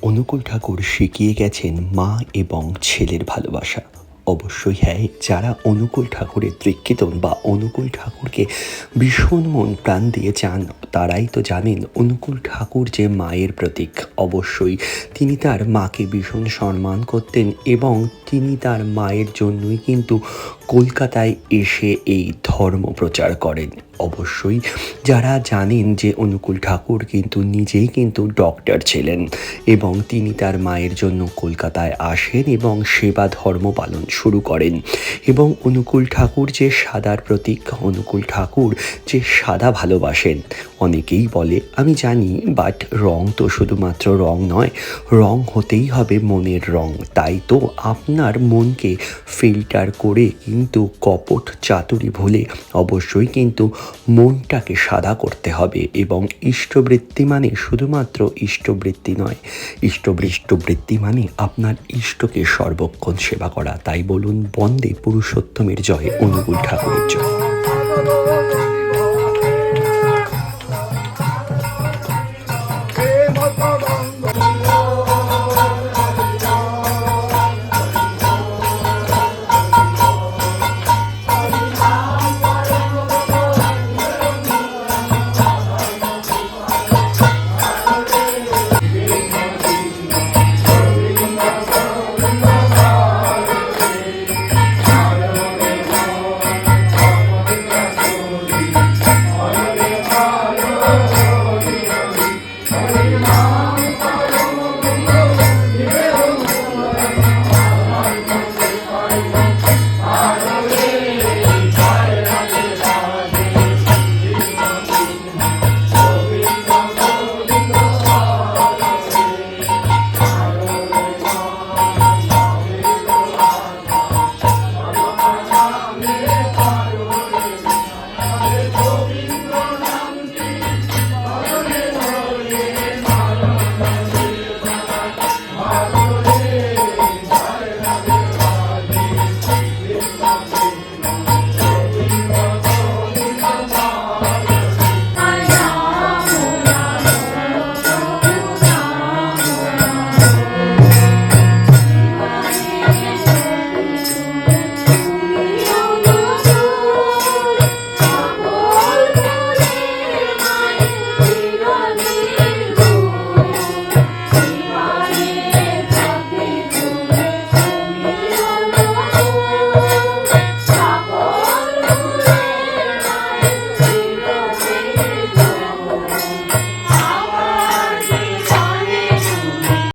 অনুকূল ঠাকুর শিখিয়ে গেছেন মা এবং ছেলের ভালোবাসা। অবশ্যই হ্যাঁ, যারা অনুকূল ঠাকুরের দীক্ষিত বা অনুকূল ঠাকুরকে ভীষণ মন প্রাণ দিয়ে চান তারাই তো জানেন অনুকূল ঠাকুর যে মায়ের প্রতীক। অবশ্যই তিনি তার মাকে ভীষণ সম্মান করতেন এবং তিনি তার মায়ের জন্যই কিন্তু কলকাতায় এসে এই ধর্ম প্রচার করেন। অবশ্যই যারা জানেন যে অনুকূল ঠাকুর কিন্তু নিজেই কিন্তু ডক্টর ছিলেন এবং তিনি তার মায়ের জন্য কলকাতায় আসেন এবং সেবা ধর্ম পালন শুরু করেন। এবং অনুকূল ঠাকুর যে সাদার প্রতীক, অনুকূল ঠাকুর যে সাদা ভালোবাসেন। অনেকেই বলে আমি জানি, বাট রং তো শুধুমাত্র রং নয়, রং হতেই হবে মনের রং। তাই তো আপনার মনকে ফিল্টার করে কিন্তু কপট চাতুরি ভুলে অবশ্যই কিন্তু মনটাকে সাদা করতে হবে। এবং ইষ্টবৃত্তি মানে শুধুমাত্র ইষ্টবৃত্তি নয়, ইষ্টবৃত্তি মানে আপনার ইষ্টকে সর্বক্ষণ সেবা করা। তাই বলুন বন্দে পুরুষোত্তমের জয়, অনুকূল ঠাকুরের জয়।